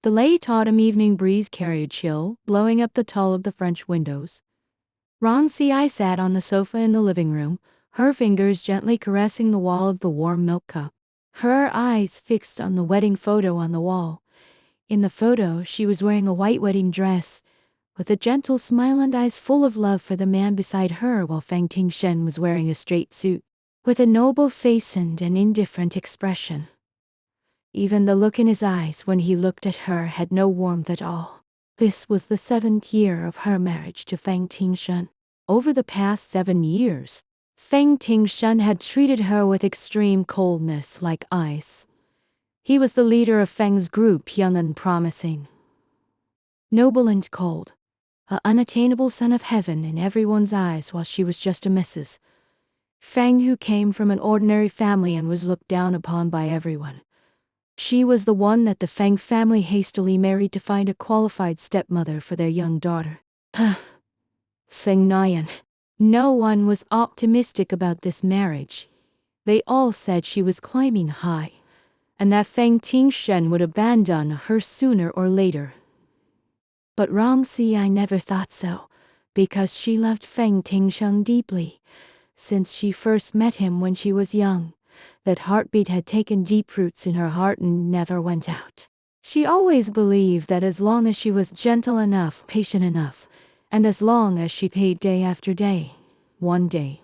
The late autumn evening breeze carried a chill, blowing up the tall of the French windows. Ronci sat on the sofa in the living room, her fingers gently caressing the wall of the warm milk cup. Her eyes fixed on the wedding photo on the wall. In the photo, she was wearing a white wedding dress, with a gentle smile and eyes full of love for the man beside her, while Feng Tingshen was wearing a straight suit, with a noble face and an indifferent expression. Even the look in his eyes when he looked at her had no warmth at all. This was the 7th year of her marriage to Feng Tingshen. Over the past 7 years, Feng Tingshen had treated her with extreme coldness, like ice. He was the leader of Feng's group, young and promising, noble and cold, an unattainable son of heaven in everyone's eyes, while she was just a Mrs. Feng who came from an ordinary family and was looked down upon by everyone. She was the one that the Feng family hastily married to find a qualified stepmother for their young daughter. Feng Nian. No one was optimistic about this marriage. They all said she was climbing high, and that Feng Tingshen would abandon her sooner or later. But Ronci never thought so, because she loved Feng Tingshen deeply. Since she first met him when she was young, that heartbeat had taken deep roots in her heart and never went out. She always believed that as long as she was gentle enough, patient enough, and as long as she paid day after day, one day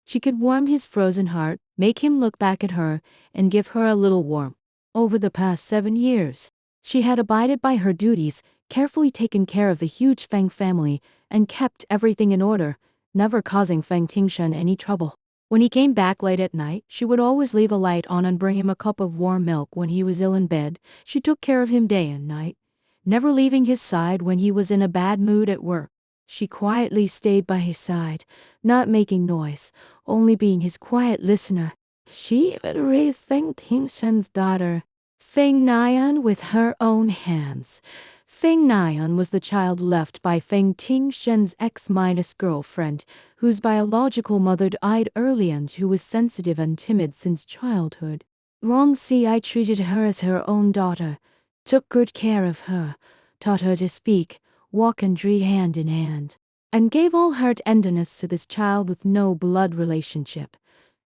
she could warm his frozen heart, make him look back at her, and give her a little warmth. Over the past 7 years, she had abided by her duties, carefully taken care of the huge Feng family, and kept everything in order, never causing Feng Tingshen any trouble. When he came back late at night, she would always leave a light on and bring him a cup of warm milk when he was ill in bed. She took care of him day and night, never leaving his side when he was in a bad mood at work. She quietly stayed by his side, not making noise, only being his quiet listener. She even raised Feng Tingshen's daughter, Feng Nian, with her own hands. Feng Nian was the child left by Feng Tingshen's ex-girlfriend, whose biological mother died early and who was sensitive and timid since childhood. Ronci treated her as her own daughter, took good care of her, taught her to speak, walk and read hand in hand, and gave all her tenderness to this child with no blood relationship.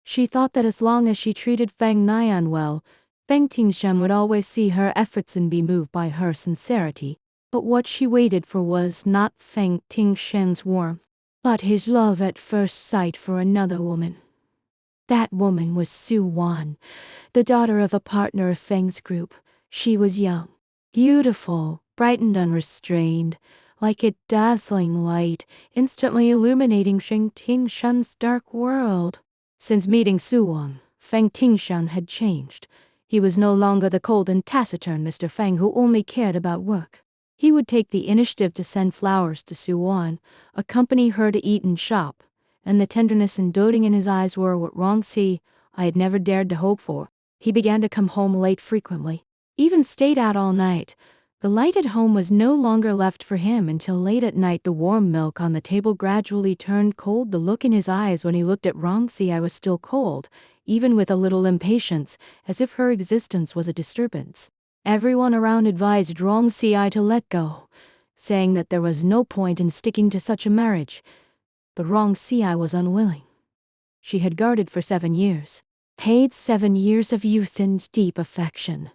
She thought that as long as she treated Feng Nian well, Feng Tingshen would always see her efforts and be moved by her sincerity. But what she waited for was not Feng Tingshen's warmth, but his love at first sight for another woman. That woman was Su Wan, the daughter of a partner of Feng's group. She was young, beautiful, bright and unrestrained, like a dazzling light, instantly illuminating Feng Tingshen's dark world. Since meeting Su Wan, Feng Tingshen had changed. He was no longer the cold and taciturn Mr. Feng who only cared about work. He would take the initiative to send flowers to Su Wan, accompany her to eat and shop, and the tenderness and doting in his eyes were what Ronci had never dared to hope for. He began to come home late frequently, even stayed out all night. The light at home was no longer left for him until late at night. The warm milk on the table gradually turned cold. The look in his eyes when he looked at Ronci was still cold, even with a little impatience, as if her existence was a disturbance. Everyone around advised Ronci to let go, saying that there was no point in sticking to such a marriage. But Ronci was unwilling. She had guarded for 7 years, paid 7 years of youth and deep affection.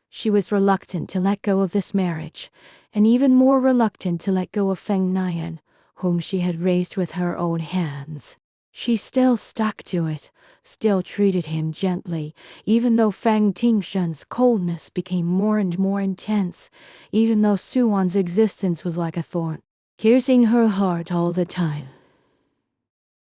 She was reluctant to let go of this marriage, and even more reluctant to let go of Feng Nian, whom she had raised with her own hands. She still stuck to it, still treated him gently, even though Feng Tingshen's coldness became more and more intense, even though Su Wan's existence was like a thorn, piercing her heart all the time.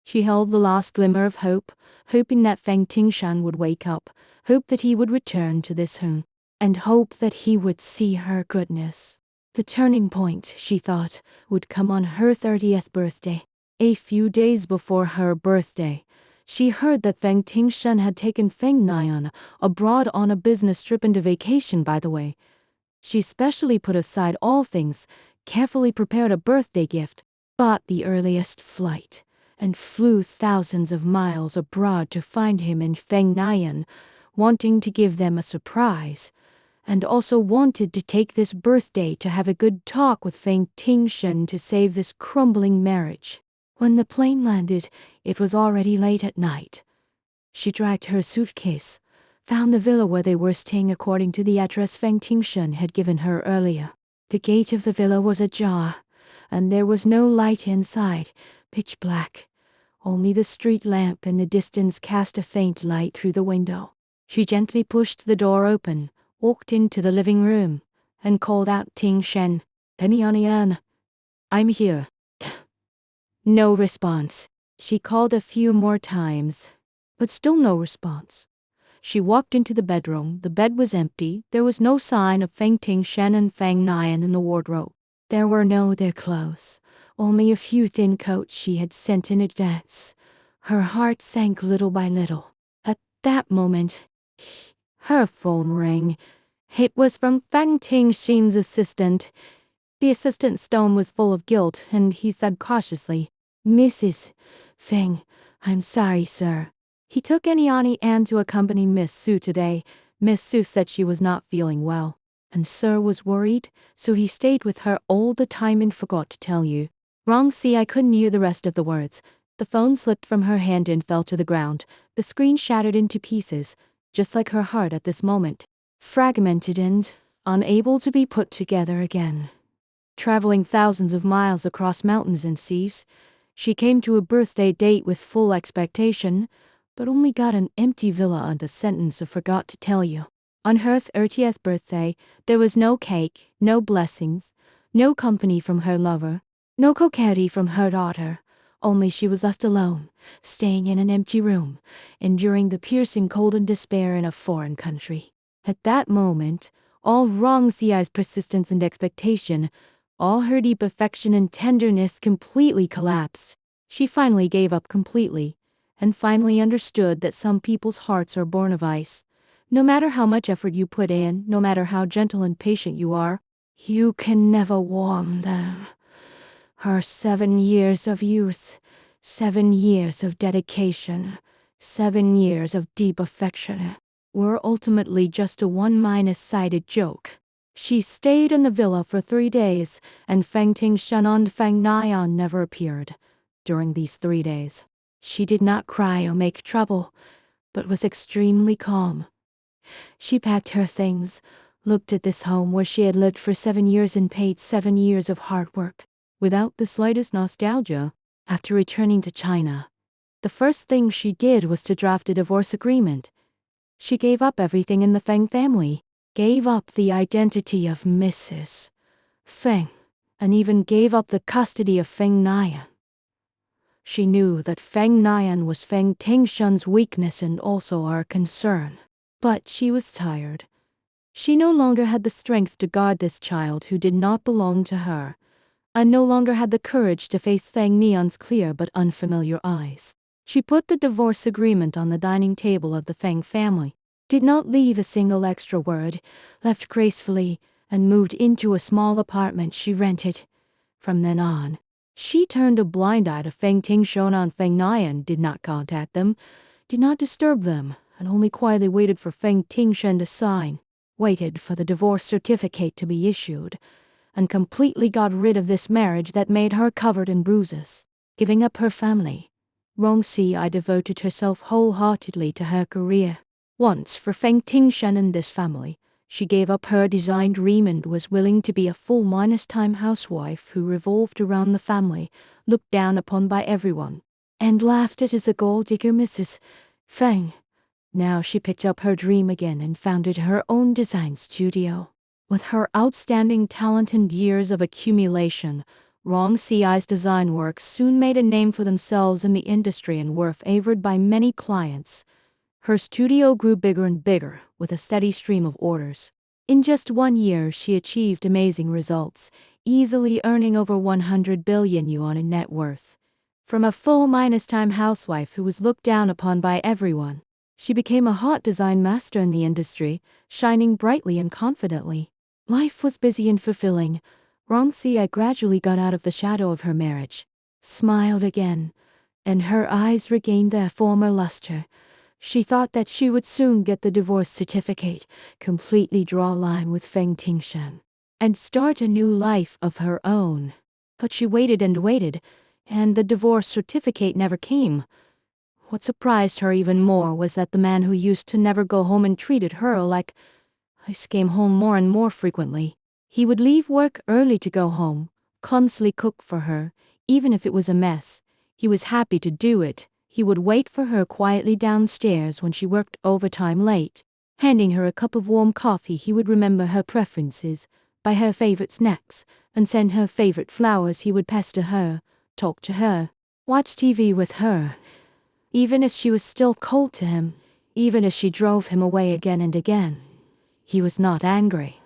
She held the last glimmer of hope, hoping that Feng Tingshen would wake up, hope that he would return to this home, and hope that he would see her goodness. The turning point, she thought, would come on her 30th birthday. A few days before her birthday, she heard that Feng Tingshen had taken Feng Nian abroad on a business trip and a vacation, by the way. She specially put aside all things, carefully prepared a birthday gift, bought the earliest flight, and flew thousands of miles abroad to find him and Feng Nian, wanting to give them a surprise. and also wanted to take this birthday to have a good talk with Feng Tingshen to save this crumbling marriage. When the plane landed, it was already late at night. She dragged her suitcase, found the villa where they were staying according to the address Feng Tingshen had given her earlier. The gate of the villa was ajar, and there was no light inside, pitch black. Only the street lamp in the distance cast a faint light through the window. She gently pushed the door open, walked into the living room, and called out Tingshen, "Penny, I'm here." No response. She called a few more times, but still no response. She walked into the bedroom. The bed was empty. There was no sign of Feng Tingshen and Feng Nian in the wardrobe. There were no their clothes, only a few thin coats she had sent in advance. Her heart sank little by little. At that moment, her phone rang. It was from Feng Tingshen's assistant. The assistant's tone was full of guilt, and he said cautiously, "Mrs. Feng, I'm sorry, sir." He took Annie Ann to accompany Miss Sue today. Miss Sue said she was not feeling well, and Sir was worried, so he stayed with her all the time and forgot to tell you. Wrong, see, I couldn't hear the rest of the words. The phone slipped from her hand and fell to the ground. The screen shattered into pieces, just like her heart at this moment. Fragmented and unable to be put together again. Traveling thousands of miles across mountains and seas, she came to a birthday date with full expectation, but only got an empty villa and a sentence of "forgot to tell you." On her 30th birthday, there was no cake, no blessings, no company from her lover, no coquetry from her daughter. Only she was left alone, staying in an empty room, enduring the piercing cold and despair in a foreign country. At that moment, all Rong Xi's persistence and expectation, all her deep affection and tenderness completely collapsed. She finally gave up completely, and finally understood that some people's hearts are born of ice. No matter how much effort you put in, no matter how gentle and patient you are, you can never warm them. Her 7 years of youth, 7 years of dedication, 7 years of deep affection were ultimately just a one-sided joke. She stayed in the villa for 3 days, and Feng Tingshen and Feng Nian never appeared. During these 3 days, she did not cry or make trouble, but was extremely calm. She packed her things, looked at this home where she had lived for 7 years and paid 7 years of hard work, without the slightest nostalgia. After returning to China, the first thing she did was to draft a divorce agreement. She gave up everything in the Feng family, gave up the identity of Mrs. Feng, and even gave up the custody of Feng Nian. She knew that Feng Nian was Feng Tingshen's weakness and also our concern. But she was tired. She no longer had the strength to guard this child who did not belong to her, and no longer had the courage to face Feng Nian's clear but unfamiliar eyes. She put the divorce agreement on the dining table of the Feng family, did not leave a single extra word, left gracefully, and moved into a small apartment she rented. From then on, she turned a blind eye to Feng Tingshen and Feng Nian, did not contact them, did not disturb them, and only quietly waited for Feng Tingshen to sign, waited for the divorce certificate to be issued, and completely got rid of this marriage that made her covered in bruises. Giving up her family, Rong Xi devoted herself wholeheartedly to her career. Once for Feng Tingshen and this family, she gave up her design dream and was willing to be a full-time housewife who revolved around the family, looked down upon by everyone, and laughed at as a gold-digger Mrs. Feng. Now she picked up her dream again and founded her own design studio. With her outstanding talent and years of accumulation, Rong Xi's design works soon made a name for themselves in the industry and were favored by many clients. Her studio grew bigger and bigger, with a steady stream of orders. In just 1 year, she achieved amazing results, easily earning over 100 billion yuan in net worth. From a full-time housewife who was looked down upon by everyone, she became a hot design master in the industry, shining brightly and confidently. Life was busy and fulfilling. Rong Xi gradually got out of the shadow of her marriage, smiled again, and her eyes regained their former luster. She thought that she would soon get the divorce certificate, completely draw a line with Feng Tingshen, and start a new life of her own. But she waited and waited, and the divorce certificate never came. What surprised her even more was that the man who used to never go home and treated her like ice came home more and more frequently. He would leave work early to go home, clumsily cook for her, even if it was a mess. He was happy to do it. He would wait for her quietly downstairs when she worked overtime late. Handing her a cup of warm coffee, he would remember her preferences, buy her favorite snacks, and send her favorite flowers. He would pester her, talk to her, watch TV with her. Even as she was still cold to him, even as she drove him away again and again, he was not angry.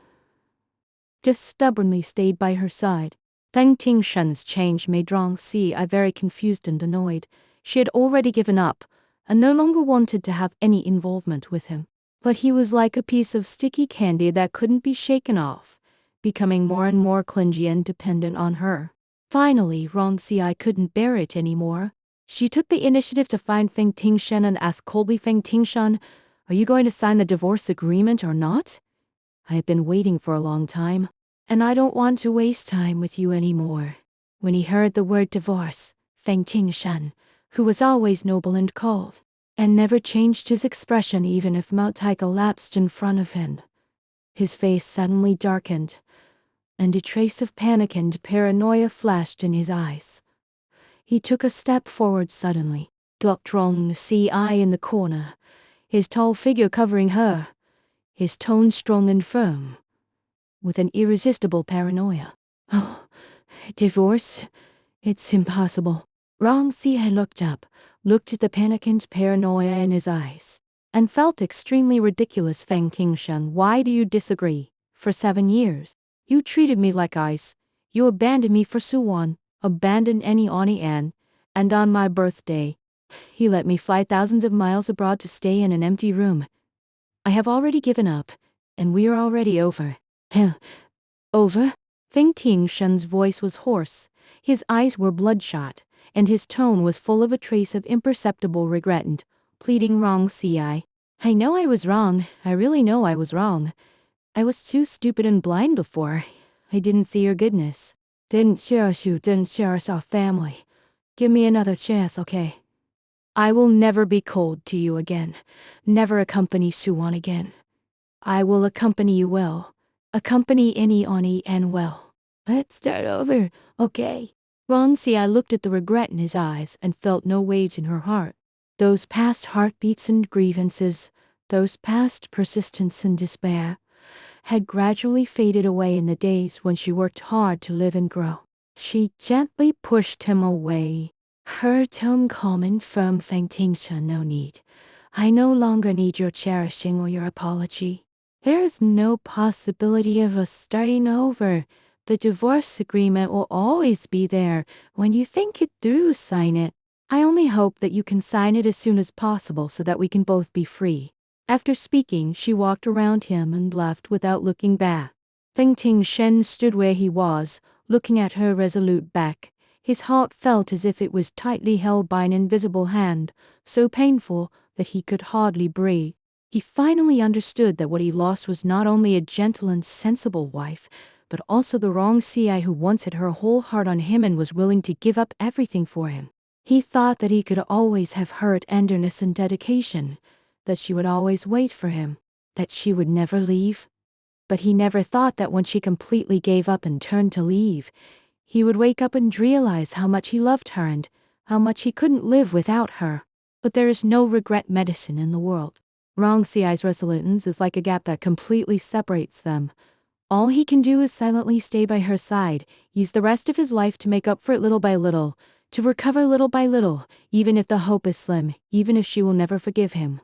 Just stubbornly stayed by her side. Feng Tingshen's change made Rong Si very confused and annoyed. She had already given up, and no longer wanted to have any involvement with him. But he was like a piece of sticky candy that couldn't be shaken off, becoming more and more clingy and dependent on her. Finally, Rong Si couldn't bear it anymore. She took the initiative to find Feng Tingshen and asked coldly, Feng Tingshen, "Are you going to sign the divorce agreement or not? I have been waiting for a long time, and I don't want to waste time with you anymore." When he heard the word divorce, Feng Tingshen, who was always noble and cold, and never changed his expression even if Mount Tai collapsed in front of him, his face suddenly darkened, and a trace of panic and paranoia flashed in his eyes. He took a step forward suddenly, blocked Rong Si in the corner, his tall figure covering her, his tone strong and firm, with an irresistible paranoia. "Oh, divorce? It's impossible." Rong Si looked up, looked at the panic and paranoia in his eyes, and felt extremely ridiculous. Feng Tingshen, why do you disagree? For 7 years, you treated me like ice. You abandoned me for Suwon, abandoned Oni An, and on my birthday, he let me fly thousands of miles abroad to stay in an empty room. I have already given up, and we are already over. Over? Feng Tingshen's voice was hoarse, his eyes were bloodshot, and his tone was full of a trace of imperceptible regret and pleading. Rong Si, I know I was wrong, I really know I was wrong. I was too stupid and blind before. I didn't see your goodness. Didn't cherish you, didn't cherish our family. Give me another chance, okay? I will never be cold to you again, never accompany Suwon again. I will accompany you well, accompany Oni and well. Let's start over, okay? Rong Si looked at the regret in his eyes and felt no waves in her heart. Those past heartbeats and grievances, those past persistence and despair, had gradually faded away in the days when she worked hard to live and grow. She gently pushed him away, her tone calm and firm. Feng Tingshen, no need. I no longer need your cherishing or your apology. There is no possibility of us starting over. The divorce agreement will always be there. When you think it through, sign it. I only hope that you can sign it as soon as possible so that we can both be free. After speaking, she walked around him and left without looking back. Feng Tingshen stood where he was, looking at her resolute back. His heart felt as if it was tightly held by an invisible hand, so painful that he could hardly breathe. He finally understood that what he lost was not only a gentle and sensible wife, but also the Rong Si who once had her whole heart on him and was willing to give up everything for him. He thought that he could always have her tenderness and dedication, that she would always wait for him, that she would never leave. But he never thought that when she completely gave up and turned to leave, he would wake up and realize how much he loved her and how much he couldn't live without her. But there is no regret medicine in the world. Rong Si's resoluteness is like a gap that completely separates them. All he can do is silently stay by her side, use the rest of his life to make up for it little by little, to recover little by little, even if the hope is slim, even if she will never forgive him.